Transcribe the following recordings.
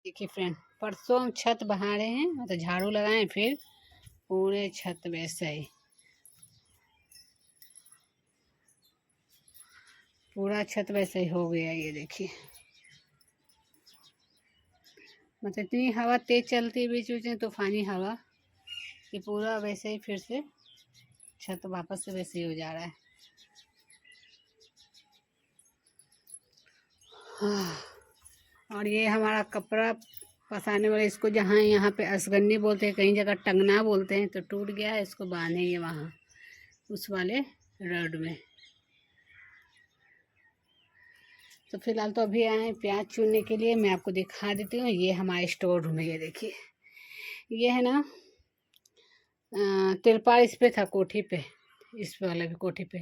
देखिए फ्रेंड, परसों हम छत बहा रहे हैं, मतलब झाड़ू लगाए, फिर पूरे छत वैसे ही पूरा छत वैसे ही हो गया। ये देखिए, मतलब इतनी हवा तेज चलती है बीच बीच में, तूफानी हवा, कि पूरा वैसे ही फिर से छत वापस से वैसे ही हो जा रहा है। और ये हमारा कपड़ा पसारने वाला, इसको जहाँ यहाँ पे असगन्नी बोलते हैं, कहीं जगह टंगना बोलते हैं, तो टूट गया है, इसको बांधेंगे वहाँ उस वाले रड में। तो फिलहाल तो अभी आए हैं प्याज चुनने के लिए। मैं आपको दिखा देती हूँ, ये हमारा स्टोर रूम है। ये देखिए, ये है ना तिरपाल इस पे था, कोठी पे, इस वाले भी कोठी पे,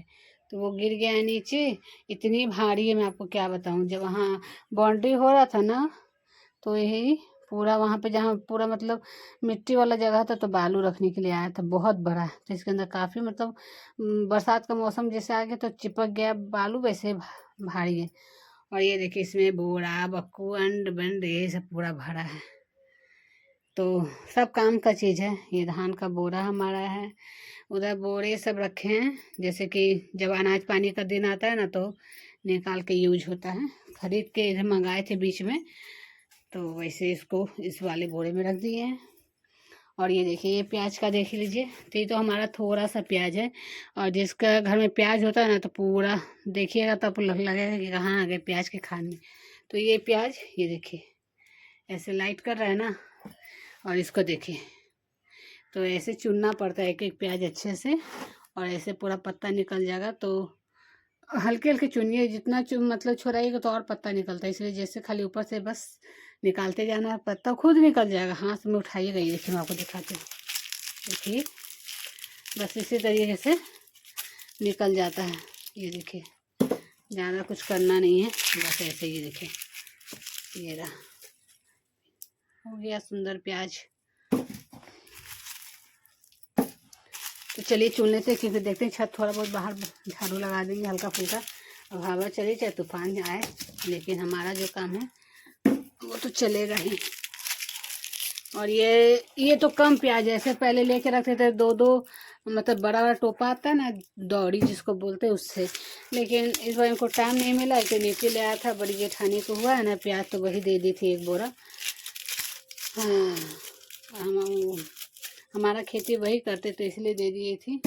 तो वो गिर गया है नीचे। इतनी भारी है, मैं आपको क्या बताऊँ। जब वहाँ बाउंड्री हो रहा था ना, तो यही पूरा वहाँ पे जहाँ पूरा मतलब मिट्टी वाला जगह था, तो बालू रखने के लिए आया था, बहुत बड़ा। तो इसके अंदर काफ़ी मतलब बरसात का मौसम जैसे आ गया तो चिपक गया बालू, वैसे भारी है। और ये देखिए, इसमें बोरा बक्कू अंड बंड ये सब पूरा भरा है, तो सब काम का चीज़ है। ये धान का बोरा हमारा है, उधर बोरे सब रखे हैं, जैसे कि जब अनाज पानी का दिन आता है ना, तो निकाल के यूज होता है। खरीद के इधर मंगाए थे बीच में, तो वैसे इसको इस वाले बोरे में रख दिए हैं। और ये देखिए, ये प्याज का देख लीजिए, तो ये तो हमारा थोड़ा सा प्याज है। और जिसका घर में प्याज होता है ना, तो पूरा देखिएगा तो आपको लगेगा कि कहाँ आ गए प्याज के खाने। तो ये प्याज, ये देखिए ऐसे लाइट कर रहा है ना, और इसको देखिए, तो ऐसे चुनना पड़ता है एक एक प्याज अच्छे से, और ऐसे पूरा पत्ता निकल जाएगा। तो हल्के हल्के चुनिए, जितना मतलब छोड़ाइएगा तो और पत्ता निकलता है, इसलिए जैसे खाली ऊपर से बस निकालते जाना है, पत्ता खुद निकल जाएगा। हाथ में उठाइएगा, ये देखिए मैं आपको दिखाती हूँ। देखिए, बस इसी तरीके से निकल जाता है। ये देखिए, ज़्यादा कुछ करना नहीं है, बस ऐसे ही। देखिए, ये रहा, हो गया सुंदर प्याज। तो चलिए चुन लेते हैं, क्योंकि देखते हैं छत थोड़ा बहुत बाहर झाड़ू लगा देंगे हल्का फुल्का। अब हवा चले चाहे तूफान आए, लेकिन हमारा जो काम है वो तो चलेगा ही। और ये तो कम प्याज है, ऐसे पहले लेके रखते थे दो दो, मतलब बड़ा बड़ा टोपा आता है ना, दौड़ी जिसको बोलते हैं, उससे। लेकिन इस बार इनको टाइम नहीं मिला, तो नीचे ले आया था, बड़ी जेठानी को हुआ है ना प्याज, तो वही दे दी थी एक बोरा। हाँ, हमारा खेती वही करते, तो इसलिए दे दिए थी।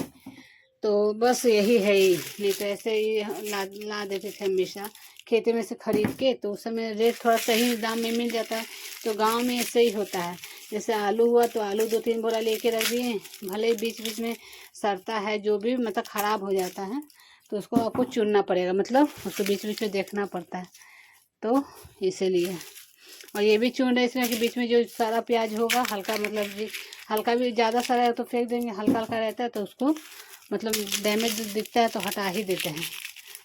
तो बस यही है ही, नहीं तो ऐसे ही ला देते थे हमेशा खेती में से खरीद के, तो उस समय रेट थोड़ा सही दाम में मिल जाता है। तो गांव में ऐसे ही होता है, जैसे आलू हुआ तो आलू 2-3 बोरा लेके रख दिए, भले ही बीच बीच में सड़ता है, जो भी मतलब ख़राब हो जाता है, तो उसको आपको चुनना पड़ेगा, मतलब उसको बीच बीच में देखना पड़ता है, तो इसीलिए। और ये भी चुन रहे इसमें कि बीच में जो सारा प्याज होगा हल्का, मतलब हल्का भी ज़्यादा सारा है तो फेंक देंगे, हल्का हल्का रहता है तो उसको मतलब डैमेज दिखता है तो हटा ही देते हैं,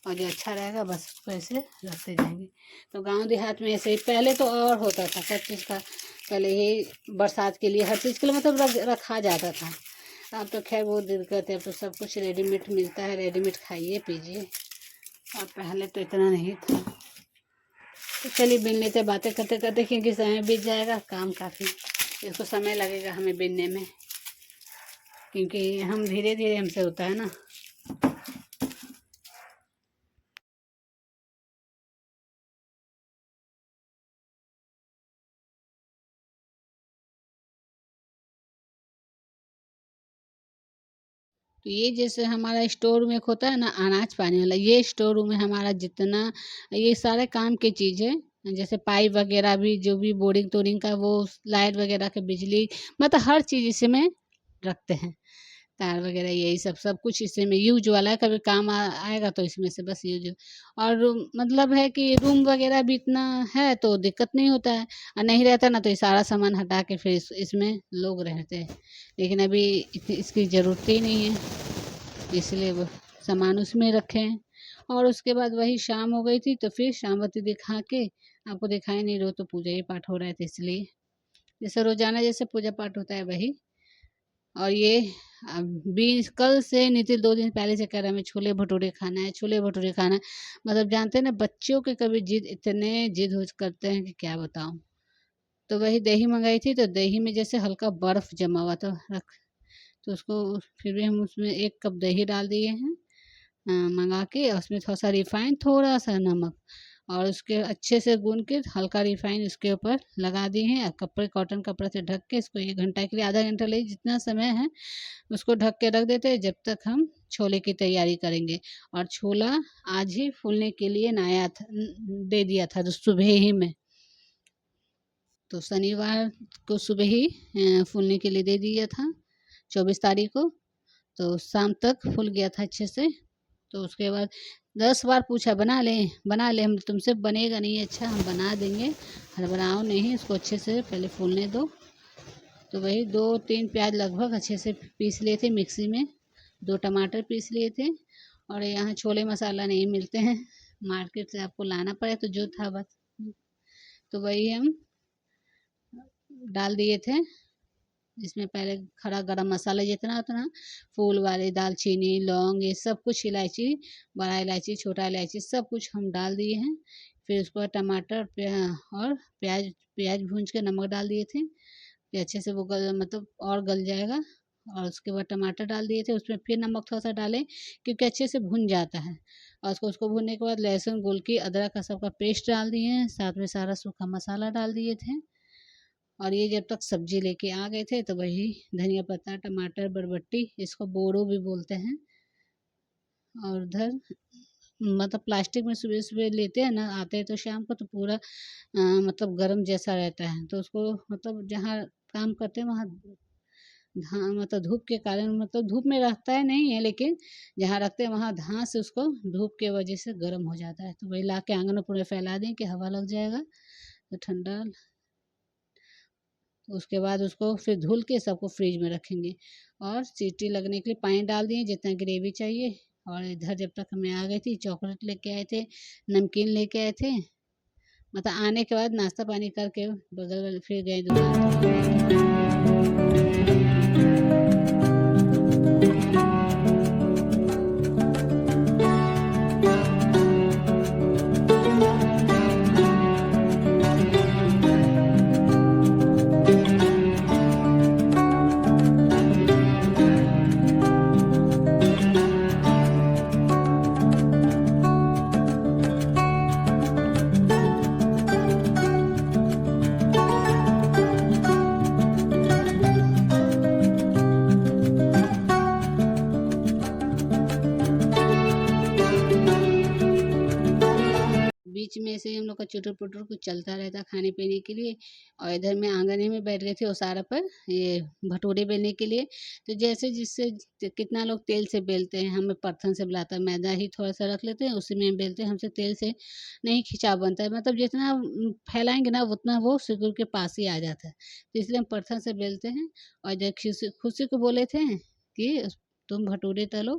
और जो अच्छा रहेगा बस उसको ऐसे रखते जाएंगे। तो गांव देहात में ऐसे ही, पहले तो और होता था सब चीज़ का, पहले ही बरसात के लिए हर चीज़ के लिए मतलब रखा जाता था। अब तो खैर बहुत दिक्कत है, अब तो सब कुछ रेडीमेड मिलता है, रेडीमेड खाइए पीजिए, और पहले तो इतना नहीं था। तो चलिए बिन लेते, बातें करते करते, क्योंकि समय बीत जाएगा, काम काफ़ी, इसको समय लगेगा हमें बिनने में, क्योंकि हम धीरे धीरे हमसे होता है ना। तो ये जैसे हमारा स्टोर रूम एक होता है ना अनाज पानी वाला, ये स्टोर रूम है हमारा। जितना ये सारे काम की चीज़ है, जैसे पाइप वगैरह भी, जो भी बोरिंग तोरिंग का, वो लाइट वगैरह के, बिजली, मतलब हर चीज़ इसी में रखते हैं, तार वगैरह यही सब सब कुछ इसी में यूज वाला है। कभी काम आएगा तो इसमें से बस यूज। और मतलब है कि रूम वगैरह भी इतना है तो दिक्कत नहीं होता है, और नहीं रहता ना तो ये सारा सामान हटा के फिर इसमें लोग रहते हैं। लेकिन अभी इतनी इसकी ज़रूरत ही नहीं है, इसलिए वो सामान उसमें रखे हैं। और उसके बाद वही शाम हो गई थी, तो फिर शामबत्ती दिखा के, आपको दिखाई नहीं, रो तो पूजा ही पाठ हो रहा था, इसलिए जैसे रोजाना जैसे पूजा पाठ होता है वही। और ये बीस कल से नितिन 2 दिन पहले से कह रहा है हमें छोले भटूरे खाना है, छोले भटूरे खाना है। मतलब जानते हैं ना, बच्चों के कभी जिद, इतने जिद हो करते हैं कि क्या बताऊं। तो वही दही मंगाई थी, तो दही में जैसे हल्का बर्फ़ जमा हुआ था रख, तो उसको फिर भी हम उसमें 1 कप दही डाल दिए हैं मंगा के, और उसमें थोड़ा सा रिफाइन, थोड़ा सा नमक, और उसके अच्छे से गूंद के हल्का रिफाइन उसके ऊपर लगा दिए हैं। कपड़े, कॉटन कपड़े से ढक के इसको 1 घंटा के लिए, आधा घंटा ले जितना समय है उसको ढक के रख देते हैं, जब तक हम छोले की तैयारी करेंगे। और छोला आज ही फूलने के लिए नया था, दे दिया था तो सुबह ही में, तो शनिवार को सुबह ही फूलने के लिए दे दिया था 24 तारीख को, तो शाम तक फूल गया था अच्छे से। तो उसके बाद 10 बार पूछा बना लें, बना लें, हम तुमसे बनेगा नहीं, अच्छा हम बना देंगे, हड़बड़ाओ नहीं, इसको अच्छे से पहले फूलने दो। तो वही 2-3 प्याज लगभग अच्छे से पीस लिए थे मिक्सी में, 2 टमाटर पीस लिए थे, और यहाँ छोले मसाला नहीं मिलते हैं, मार्केट से आपको लाना पड़े, तो जो था बस, तो वही हम डाल दिए थे। इसमें पहले खड़ा गरम मसाला जितना होता ना, फूल वाले, दालचीनी, लौंग, ये सब कुछ, इलायची, बड़ा इलायची, छोटा इलायची, सब कुछ हम डाल दिए हैं। फिर उसके बाद टमाटर और प्याज प्याज भून के नमक डाल दिए थे कि अच्छे से वो मतलब और गल जाएगा। और उसके बाद टमाटर डाल दिए थे, उसमें फिर नमक थोड़ा सा डालें क्योंकि अच्छे से भुन जाता है। और उसको भूनने के बाद लहसुन, गोलकी, अदरक का सबका पेस्ट डाल दिए हैं, साथ में सारा सूखा मसाला डाल दिए थे। और ये जब तक सब्जी लेके आ गए थे तो वही धनिया पत्ता, टमाटर, बरबट्टी, इसको बोड़ो भी बोलते हैं, और उधर मतलब प्लास्टिक में सुबह सुबह लेते हैं ना, आते हैं तो शाम को तो पूरा मतलब गर्म जैसा रहता है, तो उसको मतलब जहाँ काम करते हैं वहाँ मतलब धूप के कारण, मतलब धूप में रखता है नहीं है, लेकिन जहाँ रखते हैं वहाँ धान से उसको धूप के वजह से गर्म हो जाता है, तो वही ला के आंगन में पूरे फैला दें कि हवा लग जाएगा तो ठंडा। तो उसके बाद उसको फिर धुल के सबको फ्रिज में रखेंगे, और सीटी लगने के लिए पानी डाल दिए जितना ग्रेवी चाहिए। और इधर जब तक मैं आ गई थी, चॉकलेट लेके आए थे, नमकीन लेके आए थे, मतलब आने के बाद नाश्ता पानी करके बगल वाले फिर गए दुकान। बीच में से हम लोग का चुटर-पुटर कुछ चलता रहता खाने पीने के लिए। और इधर मैं आंगन ही में बैठ गई थी ओसारा पर, ये भटूरे बेलने के लिए। तो जैसे जिससे कितना लोग तेल से बेलते हैं, हमें परथन से बेलाता है, मैदा ही थोड़ा-सा रख लेते हैं, उसी में हम बेलते हैं, हमसे तेल से नहीं खिंचाव बनता है, मतलब जितना फैलाएँगे ना उतना वो सिकुड़ के पास ही आ जाता है। तो इसलिए हम परथन से बेलते हैं। और इधर खुशी को बोले थे कि तुम भटूरे तलो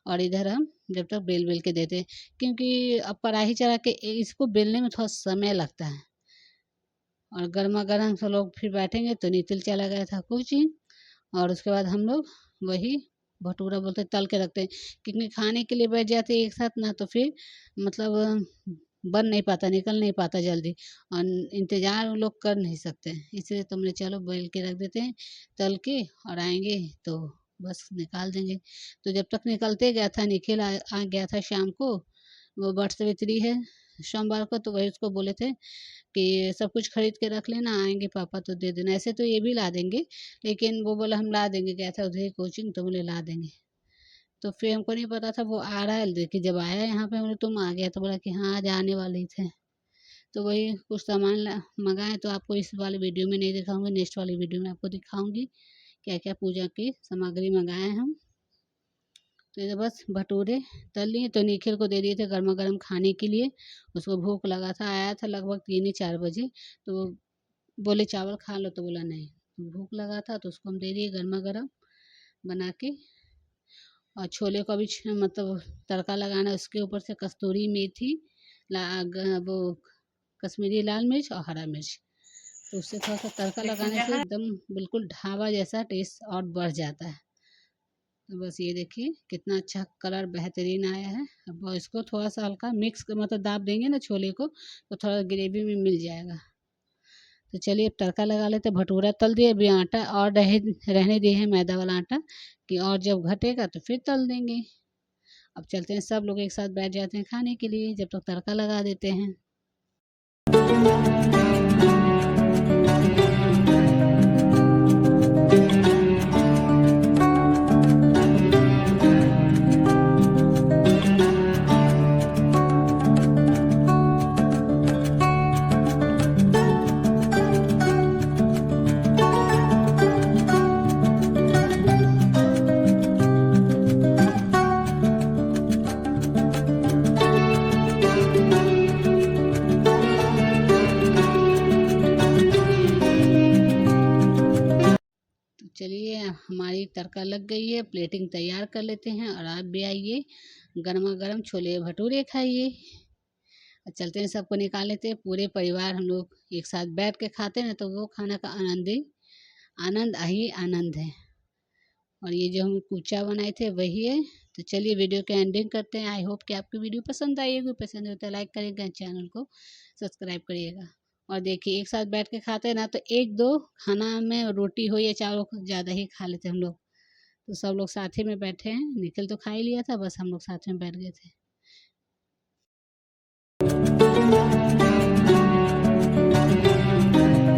और इधर हम जब तक बेल-बेल के देते हैं। क्योंकि अब कढ़ाई चढ़ा के इसको बेलने में थोड़ा समय लगता है, और गरमा-गरम सब लोग फिर बैठेंगे तो निकल चला गया था कोचिंग। और उसके बाद हम लोग वही भटूरा बोलते हैं तल के रखते हैं, क्योंकि खाने के लिए बैठ जाते हैं एक साथ ना, तो फिर मतलब बन नहीं पाता, निकल नहीं पाता जल्दी, और इंतज़ार वो लोग कर नहीं सकते, इसलिए तुमने चलो बेल के रख देते हैं तल के, और आएँगे तो बस निकाल देंगे। तो जब तक निकलते गया था, निखिल आ गया था शाम को, वो वट सावित्री है सोमवार को, तो वही उसको बोले थे कि सब कुछ खरीद के रख लेना, आएँगे पापा तो दे देना। ऐसे तो ये भी ला देंगे, लेकिन वो बोला हम ला देंगे, गया था उधर ही कोचिंग, तो बोले ला देंगे। तो फिर हमको नहीं पता था वो आ रहा है, देखिए जब आया यहाँ पे बोले तुम आ गया, तो बोला कि हाँ आज आने वाले ही थे। तो वही कुछ सामान मंगाए, तो आपको इस वाली वीडियो में नहीं दिखाऊंगी, नेक्स्ट वाली वीडियो में आपको दिखाऊंगी क्या क्या पूजा की सामग्री मंगाए हम। तो ये बस भटूरे तल लिए, तो निखिल को दे दिए थे गर्मा गर्म खाने के लिए, उसको भूख लगा था, आया था लगभग 3-4 बजे, तो वो बोले चावल खा लो, तो बोला नहीं, भूख लगा था, तो उसको हम दे दिए गर्मा गर्म बना के। और छोले को भी मतलब तड़का लगाना, उसके ऊपर से कस्तूरी मेथी, वो कश्मीरी लाल मिर्च और हरा मिर्च, तो उससे थोड़ा सा तड़का लगाने से एकदम बिल्कुल ढाबा जैसा टेस्ट और बढ़ जाता है। तो बस ये देखिए कितना अच्छा कलर बेहतरीन आया है। अब इसको थोड़ा सा हल्का मिक्स मतलब दाब देंगे ना छोले को, तो थोड़ा ग्रेवी में मिल जाएगा। तो चलिए अब तड़का लगा लेते। भटूरा तल दिए, अभी आटा और रहने दिए हैं मैदा वाला आटा कि और जब घटेगा तो फिर तल देंगे। अब चलते हैं, सब लोग एक साथ बैठ जाते हैं खाने के लिए, जब तक तड़का लगा देते हैं। तो चलिए हमारी तड़का लग गई है, प्लेटिंग तैयार कर लेते हैं और आप भी आइए, गर्मा गर्म छोले भटूरे खाइए। चलते हैं, सबको निकाल लेते हैं, पूरे परिवार हम लोग एक साथ बैठ के खाते हैं ना, तो वो खाना का आनंद ही आनंद है। और ये जो हम कुचा बनाए थे वही है। तो चलिए वीडियो के एंडिंग करते हैं। आई होप कि आपको वीडियो पसंद आई होगी, पसंद हो तो लाइक करिएगा, चैनल को सब्सक्राइब करिएगा। और देखिए एक साथ बैठ के खाते हैं ना, तो एक दो खाना में रोटी हो या चावल को ज़्यादा ही खा लेते हैं हम लोग। तो सब लोग साथ ही में बैठे हैं, निखिल तो खा ही लिया था, बस हम लोग साथ में बैठ गए थे।